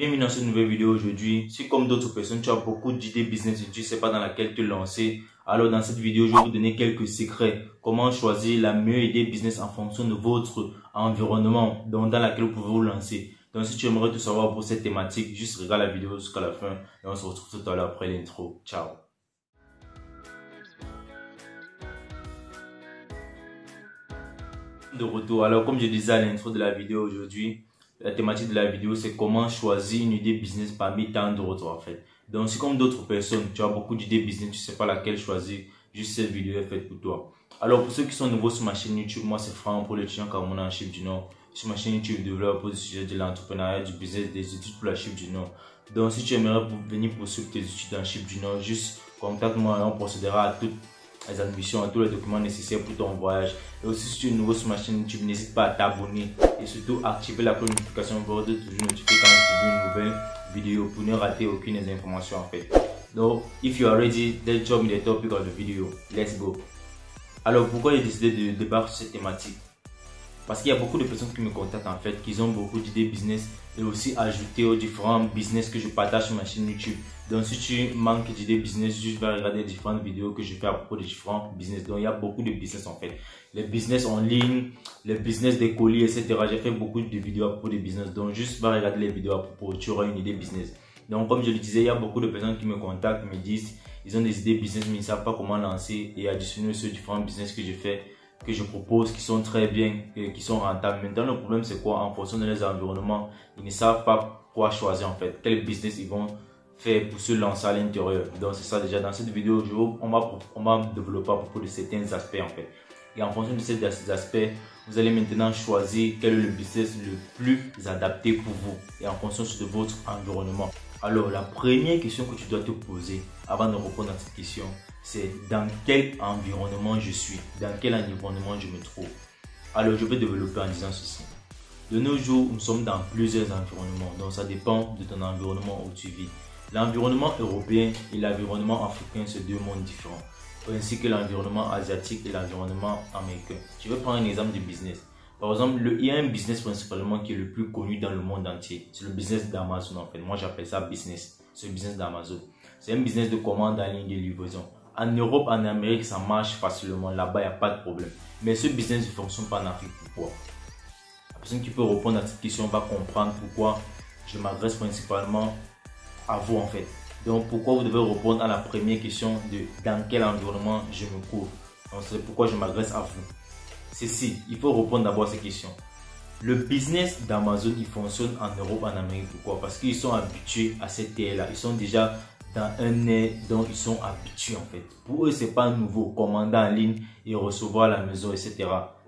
Bienvenue dans cette nouvelle vidéo aujourd'hui. Si comme d'autres personnes, tu as beaucoup d'idées business et tu ne sais pas dans laquelle te lancer, alors dans cette vidéo, je vais vous donner quelques secrets. Comment choisir la meilleure idée business en fonction de votre environnement dans laquelle vous pouvez vous lancer. Donc si tu aimerais tout savoir pour cette thématique, juste regarde la vidéo jusqu'à la fin et on se retrouve tout à l'heure après l'intro. Ciao. De retour. Alors comme je disais à l'intro de la vidéo aujourd'hui, la thématique de la vidéo c'est comment choisir une idée business parmi tant d'autres en fait. Donc si comme d'autres personnes, tu as beaucoup d'idées business, tu sais pas laquelle choisir, juste cette vidéo est faite pour toi. Alors pour ceux qui sont nouveaux sur ma chaîne YouTube, moi c'est Franck pour l'étudiant Camerounais en Chine du Nord. Sur ma chaîne YouTube, je développe pour le sujet de l'entrepreneuriat, du business, des études pour la Chine du Nord. Donc si tu aimerais venir poursuivre tes études en Chine du Nord, juste contacte-moi et on procédera à toutes les admissions, à tous les documents nécessaires pour ton voyage. Et aussi si tu es nouveau sur ma chaîne YouTube, n'hésite pas à t'abonner et surtout activer la cloche de notification pour être toujours notifié quand je publie une nouvelle vidéo pour ne rater aucune des informations en fait. Donc, if you are ready, let's jump in the topic of the video. Let's go. Alors, pourquoi j'ai décidé de débattre sur cette thématique? Parce qu'il y a beaucoup de personnes qui me contactent en fait, qui ont beaucoup d'idées business et aussi ajouter aux différents business que je partage sur ma chaîne YouTube. Donc si tu manques d'idées business, juste va regarder les différentes vidéos que je fais à propos des différents business. Donc il y a beaucoup de business en fait. Les business en ligne, les business des colis, etc. J'ai fait beaucoup de vidéos à propos des business. Donc juste va regarder les vidéos à propos, tu auras une idée business. Donc comme je le disais, il y a beaucoup de personnes qui me contactent, me disent, ils ont des idées business mais ils ne savent pas comment lancer et additionner ces différents business que je fais, que je propose, qui sont très bien, qui sont rentables. Maintenant, le problème, c'est quoi? En fonction de leurs environnements, ils ne savent pas quoi choisir en fait. Quel business ils vont faire pour se lancer à l'intérieur. Donc, c'est ça déjà. Dans cette vidéo, on va développer à propos de certains aspects en fait. Et en fonction de ces aspects, vous allez maintenant choisir quel est le business le plus adapté pour vous et en fonction de votre environnement. Alors, la première question que tu dois te poser avant de répondre à cette question, c'est dans quel environnement je suis, dans quel environnement je me trouve. Alors, je vais développer en disant ceci. De nos jours, nous sommes dans plusieurs environnements, donc ça dépend de ton environnement où tu vis. L'environnement européen et l'environnement africain, c'est deux mondes différents, ainsi que l'environnement asiatique et l'environnement américain. Je vais prendre un exemple de business. Par exemple, il y a un business principalement qui est le plus connu dans le monde entier. C'est le business d'Amazon en fait. Moi, j'appelle ça business. C'est le business d'Amazon. C'est un business de commande en ligne de livraison. En Europe, en Amérique, ça marche facilement. Là-bas, il n'y a pas de problème. Mais ce business ne fonctionne pas en Afrique. Pourquoi? La personne qui peut répondre à cette question va comprendre pourquoi je m'adresse principalement à vous en fait. Donc, pourquoi vous devez répondre à la première question de dans quel environnement je me trouve. Donc, c'est pourquoi je m'adresse à vous. C'est si, il faut répondre d'abord à ces questions. Le business d'Amazon, il fonctionne en Europe, en Amérique. Pourquoi? Parce qu'ils sont habitués à cette terre-là. Ils sont déjà dans un air dont ils sont habitués en fait. Pour eux, c'est pas nouveau. Commander en ligne et recevoir à la maison, etc.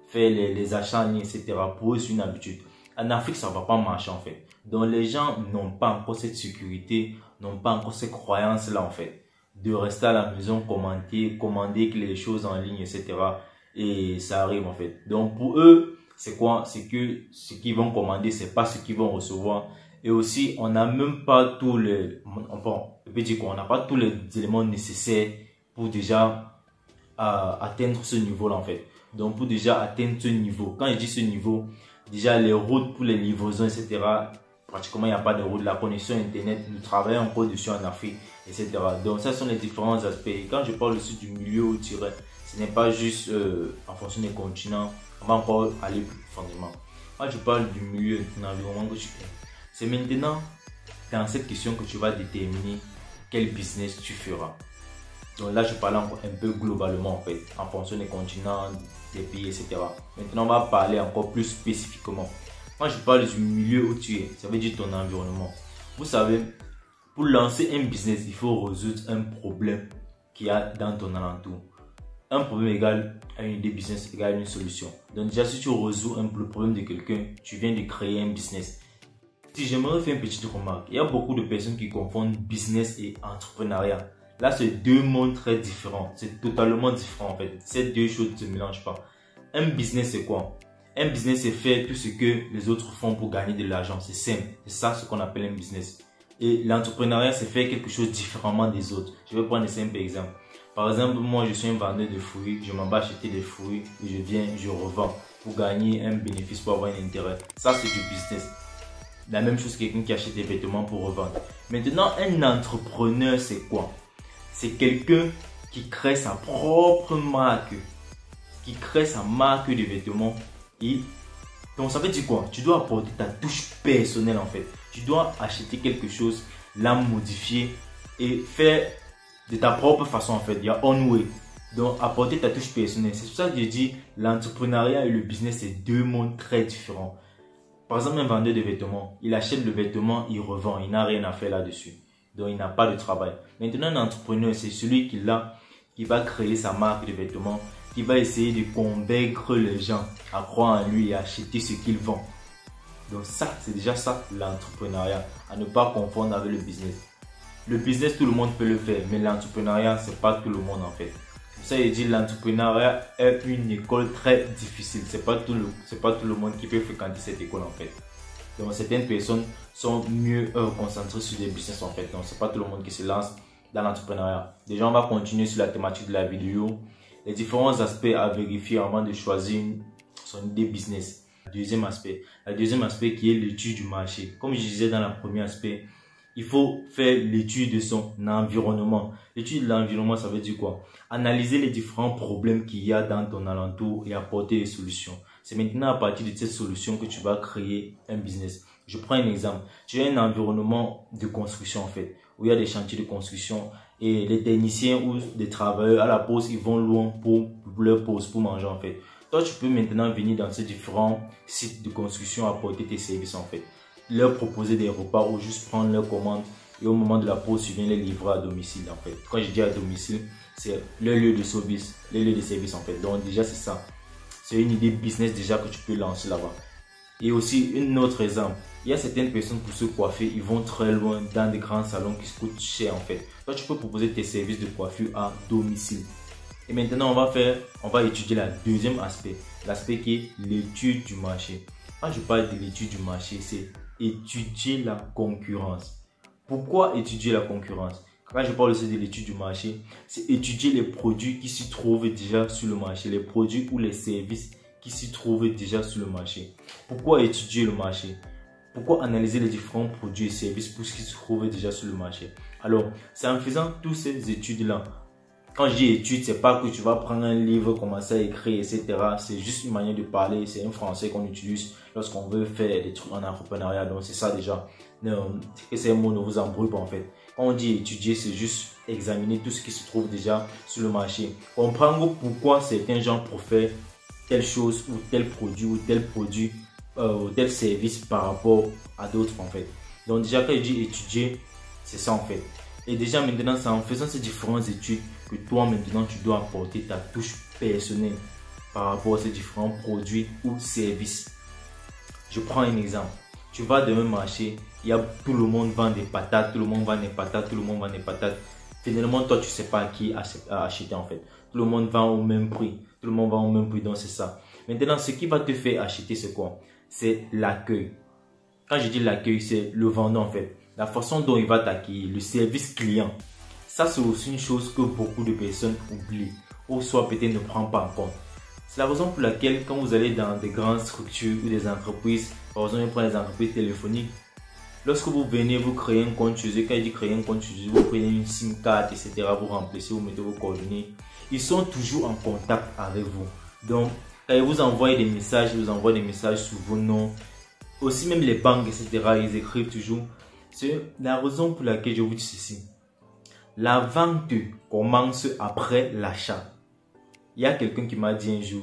Faire les achats en ligne, etc. Pour eux, c'est une habitude. En Afrique, ça va pas marcher en fait. Donc, les gens n'ont pas encore cette sécurité, n'ont pas encore cette croyance-là en fait. De rester à la maison, commander les choses en ligne, etc. Et ça arrive en fait. Donc, pour eux, c'est quoi? C'est que ce qu'ils vont commander, c'est pas ce qu'ils vont recevoir. Et aussi, on n'a même pas tous les, enfin, je peux dire qu'on n'a pas tous les éléments nécessaires pour déjà atteindre ce niveau-là en fait. Donc, pour déjà atteindre ce niveau, quand je dis ce niveau, déjà les routes pour les livraisons, etc. Pratiquement, il n'y a pas de route. La connexion Internet, nous travaillons encore dessus en Afrique, etc. Donc, ça sont les différents aspects. Et quand je parle aussi du milieu où tu restes, ce n'est pas juste en fonction des continents. On va encore aller plus profondément. Moi, je parle du milieu, de l'environnement que tu es. C'est maintenant dans cette question que tu vas déterminer quel business tu feras. Donc là, je parle encore un peu globalement en fait, en fonction des continents, des pays, etc. Maintenant, on va parler encore plus spécifiquement. Moi, je parle du milieu où tu es, ça veut dire ton environnement. Vous savez, pour lancer un business, il faut résoudre un problème qu'il y a dans ton alentour. Un problème égale à une idée business égale une solution. Donc déjà, si tu résous le problème de quelqu'un, tu viens de créer un business. Si j'aimerais faire une petite remarque, il y a beaucoup de personnes qui confondent business et entrepreneuriat. Là, c'est deux mondes très différents. C'est totalement différent en fait. Ces deux choses ne se mélangent pas. Un business, c'est quoi? Un business, c'est faire tout ce que les autres font pour gagner de l'argent. C'est simple. C'est ça ce qu'on appelle un business. Et l'entrepreneuriat, c'est faire quelque chose différemment des autres. Je vais prendre un simple exemple. Par exemple, moi, je suis un vendeur de fruits. Je m'en vais acheter des fruits et je revends pour gagner un bénéfice, pour avoir un intérêt. Ça, c'est du business. La même chose que quelqu'un qui achète des vêtements pour revendre. Maintenant, un entrepreneur, c'est quoi? C'est quelqu'un qui crée sa propre marque, qui crée sa marque de vêtements. Et donc ça veut dire quoi? Tu dois apporter ta touche personnelle en fait. Tu dois acheter quelque chose, la modifier et faire de ta propre façon en fait. Il y a own way. Donc apporter ta touche personnelle. C'est pour ça que je dis l'entrepreneuriat et le business, c'est deux mondes très différents. Par exemple, un vendeur de vêtements, il achète le vêtement, il revend, il n'a rien à faire là-dessus. Donc, il n'a pas de travail. Maintenant, un entrepreneur, c'est celui qui va créer sa marque de vêtements, qui va essayer de convaincre les gens à croire en lui et acheter ce qu'il vend. Donc ça, c'est déjà ça, l'entrepreneuriat. À ne pas confondre avec le business. Le business, tout le monde peut le faire, mais l'entrepreneuriat, c'est pas tout le monde en fait. Pour ça, il dit l'entrepreneuriat est une école très difficile. C'est pas tout le monde qui peut fréquenter cette école en fait. Donc certaines personnes sont mieux concentrées sur des business en fait. Donc c'est pas tout le monde qui se lance dans l'entrepreneuriat. Déjà, on va continuer sur la thématique de la vidéo. Les différents aspects à vérifier avant de choisir son idée business. Le deuxième aspect qui est l'étude du marché. Comme je disais dans le premier aspect, il faut faire l'étude de son environnement. L'étude de l'environnement, ça veut dire quoi? Analyser les différents problèmes qu'il y a dans ton alentour et apporter des solutions. C'est maintenant à partir de cette solution que tu vas créer un business. Je prends un exemple. Tu as un environnement de construction en fait, où il y a des chantiers de construction et les techniciens ou des travailleurs à la pause, ils vont loin pour leur pause, pour manger en fait. Toi, tu peux maintenant venir dans ces différents sites de construction apporter tes services en fait. Leur proposer des repas ou juste prendre leur commande et au moment de la pause, tu viens les livrer à domicile en fait. Quand je dis à domicile, c'est le lieu de service, les lieux de service en fait. Donc déjà, c'est ça. C'est une idée business déjà que tu peux lancer là-bas. Et aussi, un autre exemple. Il y a certaines personnes pour se coiffer, ils vont très loin dans des grands salons qui se coûtent cher en fait. Toi, tu peux proposer tes services de coiffure à domicile. Et maintenant, on va étudier le deuxième aspect. L'aspect qui est l'étude du marché. Quand je parle de l'étude du marché, c'est étudier la concurrence. Pourquoi étudier la concurrence? Quand je parle aussi de l'étude du marché, c'est étudier les produits qui s'y trouvent déjà sur le marché, les produits ou les services qui s'y trouvent déjà sur le marché. Pourquoi étudier le marché? Pourquoi analyser les différents produits et services pour ce qui se trouve déjà sur le marché? Alors, c'est en faisant toutes ces études-là. Quand je dis études, c'est pas que tu vas prendre un livre, commencer à écrire, etc. C'est juste une manière de parler, c'est un français qu'on utilise lorsqu'on veut faire des trucs en entrepreneuriat. Donc, c'est ça déjà. Que ces mots ne vous embrouillent pas en fait. Quand on dit étudier, c'est juste examiner tout ce qui se trouve déjà sur le marché. Comprendre pourquoi certains gens préfèrent telle chose ou tel produit ou tel service par rapport à d'autres en fait. Donc déjà quand je dis étudier, c'est ça en fait. Et déjà maintenant, c'est en faisant ces différentes études que toi maintenant tu dois apporter ta touche personnelle par rapport à ces différents produits ou services. Je prends un exemple. Tu vas dans un marché, tout le monde vend des patates, tout le monde vend des patates, tout le monde vend des patates. Finalement, toi, tu ne sais pas à qui acheter en fait. Tout le monde vend au même prix. Tout le monde vend au même prix, donc c'est ça. Maintenant, ce qui va te faire acheter, c'est quoi? C'est l'accueil. Quand je dis l'accueil, c'est le vendeur en fait. La façon dont il va t'accueillir, le service client. Ça, c'est aussi une chose que beaucoup de personnes oublient ou soit peut-être ne prennent pas en compte. C'est la raison pour laquelle quand vous allez dans des grandes structures ou des entreprises, par exemple, pour les entreprises téléphoniques, lorsque vous venez, vous créez un compte chez eux. Quand je dis créer un compte chez eux, vous prenez une SIM card, etc. Vous remplissez, vous mettez vos coordonnées. Ils sont toujours en contact avec vous. Donc, quand ils vous envoient des messages, ils vous envoient des messages sur vos noms. Aussi, même les banques, etc. Ils écrivent toujours. C'est la raison pour laquelle je vous dis ceci. La vente commence après l'achat. Il y a quelqu'un qui m'a dit un jour,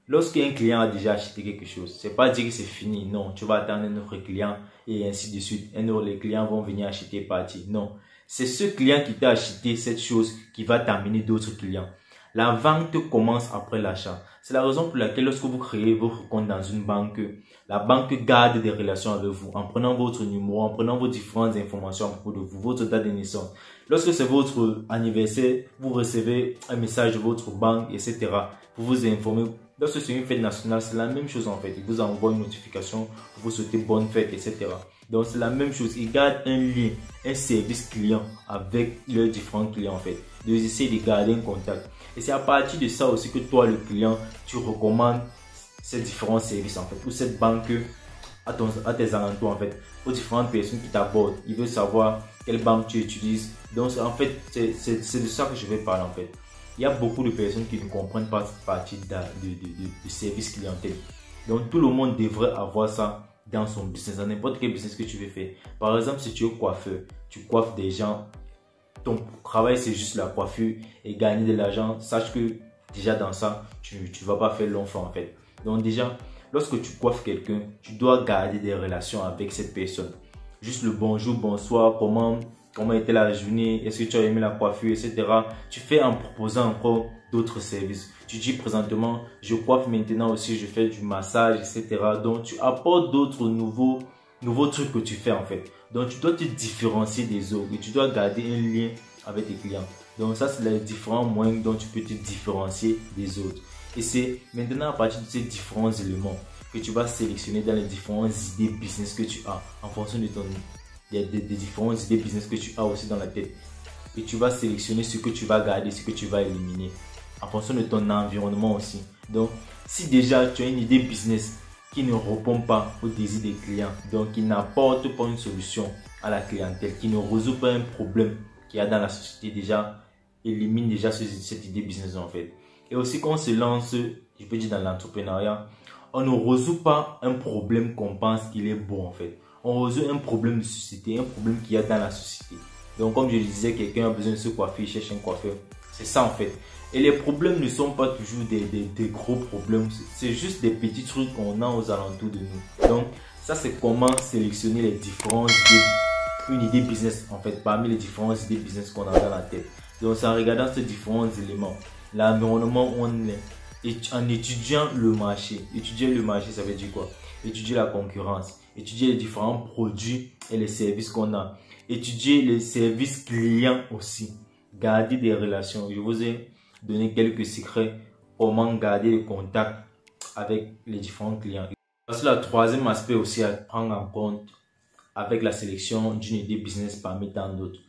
lorsqu'un client a déjà acheté quelque chose, c'est pas dire que c'est fini. Non, tu vas attendre un autre client et ainsi de suite. Les clients vont venir acheter partie. Non, c'est ce client qui t'a acheté cette chose qui va t'amener d'autres clients. La vente commence après l'achat. C'est la raison pour laquelle lorsque vous créez votre compte dans une banque, la banque garde des relations avec vous en prenant votre numéro, en prenant vos différentes informations à propos de vous, votre date de naissance. Lorsque c'est votre anniversaire, vous recevez un message de votre banque, etc. Pour vous informer. Lorsque c'est une fête nationale, c'est la même chose en fait. Ils vous envoient une notification pour vous souhaiter bonne fête, etc. Donc c'est la même chose. Ils gardent un lien, un service client avec leurs différents clients en fait. Ils essaient de garder un contact. Et c'est à partir de ça aussi que toi, le client, tu recommandes ces différents services en fait. Ou cette banque à tes alentours en fait, aux différentes personnes qui t'abordent. Ils veulent savoir quelle banque tu utilises. Donc en fait, c'est de ça que je vais parler en fait. Il y a beaucoup de personnes qui ne comprennent pas cette partie de service clientèle. Donc tout le monde devrait avoir ça dans son business, dans n'importe quel business que tu veux faire. Par exemple, si tu es coiffeur, tu coiffes des gens, ton travail c'est juste la coiffure et gagner de l'argent. Sache que déjà dans ça, tu ne vas pas faire long feu en fait. Donc déjà, lorsque tu coiffes quelqu'un, tu dois garder des relations avec cette personne. Juste le bonjour, bonsoir, comment était la journée, est-ce que tu as aimé la coiffure, etc. Tu fais en proposant encore d'autres services. Tu dis présentement, je coiffe maintenant aussi, je fais du massage, etc. Donc tu apportes d'autres nouveaux trucs que tu fais en fait. Donc tu dois te différencier des autres et tu dois garder un lien avec tes clients. Donc ça, c'est les différents moyens dont tu peux te différencier des autres. Et c'est maintenant à partir de ces différents éléments que tu vas sélectionner dans les différentes idées business que tu as en fonction de des différentes idées business que tu as aussi dans la tête. Et tu vas sélectionner ce que tu vas garder, ce que tu vas éliminer en fonction de ton environnement aussi. Donc, si déjà tu as une idée business qui ne répond pas aux désirs des clients, donc qui n'apporte pas une solution à la clientèle, qui ne résout pas un problème qu'il y a dans la société, déjà, élimine déjà cette idée business en fait. Et aussi quand on se lance, je peux dire dans l'entrepreneuriat, on ne résout pas un problème qu'on pense qu'il est bon en fait. On résout un problème de société, un problème qu'il y a dans la société. Donc comme je le disais, quelqu'un a besoin de se coiffer, il cherche un coiffeur. C'est ça en fait. Et les problèmes ne sont pas toujours des gros problèmes. C'est juste des petits trucs qu'on a aux alentours de nous. Donc ça, c'est comment sélectionner les différentes idées, une idée business en fait, parmi les différentes idées business qu'on a dans la tête. Donc c'est en regardant ces différents éléments, l'environnement où on est, et en étudiant le marché. Étudier le marché, ça veut dire quoi? Étudier la concurrence, étudier les différents produits et les services qu'on a, étudier les services clients aussi, garder des relations. Je vous ai donné quelques secrets comment garder le contact avec les différents clients. C'est le troisième aspect aussi à prendre en compte avec la sélection d'une idée business parmi tant d'autres,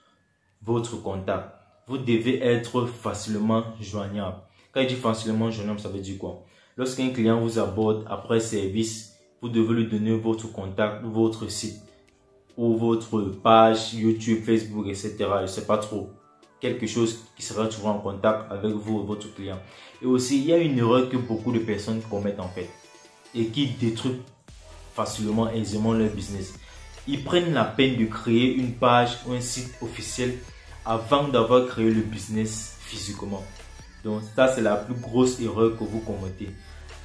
votre contact. Vous devez être facilement joignable. Quand je dis facilement joignable, ça veut dire quoi? Lorsqu'un client vous aborde après service, vous devez lui donner votre contact, votre site ou votre page YouTube, Facebook, etc. Je ne sais pas trop. Quelque chose qui sera toujours en contact avec vous et votre client. Et aussi, il y a une erreur que beaucoup de personnes commettent en fait et qui détruit facilement, aisément leur business. Ils prennent la peine de créer une page ou un site officiel avant d'avoir créé le business physiquement. Donc ça, c'est la plus grosse erreur que vous commettez.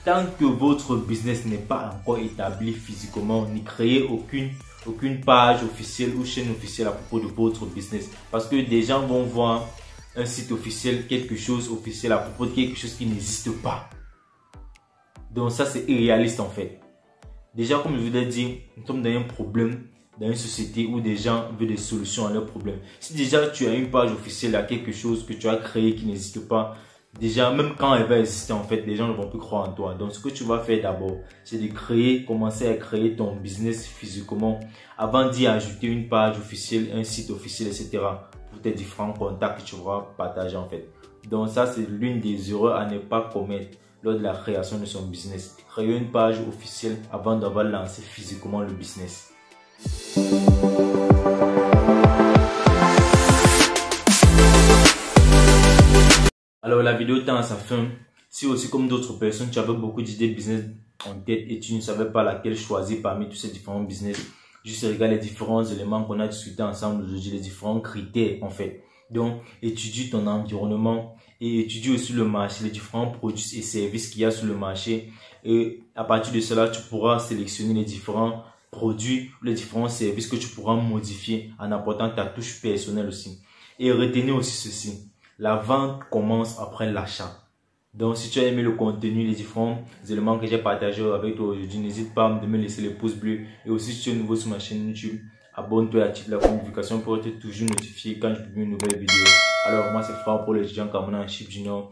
Tant que votre business n'est pas encore établi physiquement, ni créé aucune page officielle ou chaîne officielle à propos de votre business. Parce que des gens vont voir un site officiel, quelque chose officiel à propos de quelque chose qui n'existe pas. Donc ça, c'est irréaliste en fait. Déjà, comme je vous l'ai dit, nous sommes dans un problème, dans une société où des gens veulent des solutions à leurs problèmes. Si déjà tu as une page officielle à quelque chose que tu as créé qui n'existe pas, déjà même quand elle va exister en fait, les gens ne vont plus croire en toi. Donc ce que tu vas faire d'abord, c'est de commencer à créer ton business physiquement avant d'y ajouter une page officielle, un site officiel, etc. pour tes différents contacts que tu vas partager en fait. Donc ça, c'est l'une des erreurs à ne pas commettre lors de la création de son business. Créer une page officielle avant d'avoir lancé physiquement le business. Alors la vidéo tend à sa fin. Si aussi comme d'autres personnes, tu avais beaucoup d'idées business en tête et tu ne savais pas laquelle choisir parmi tous ces différents business, juste regarde les différents éléments qu'on a discuté ensemble aujourd'hui, les différents critères en fait. Donc étudie ton environnement et étudie aussi le marché, les différents produits et services qu'il y a sur le marché. Et à partir de cela, tu pourras sélectionner les différents produits, les différents services que tu pourras modifier en apportant ta touche personnelle aussi. Et retenez aussi ceci, la vente commence après l'achat. Donc si tu as aimé le contenu, les différents éléments que j'ai partagés avec toi aujourd'hui, n'hésite pas de me laisser les pouces bleus. Et aussi si tu es nouveau sur ma chaîne YouTube, abonne-toi et active la notification pour être toujours notifié quand je publie une nouvelle vidéo. Alors moi c'est Frère pour l'étudiant camerounais en Chip Junior.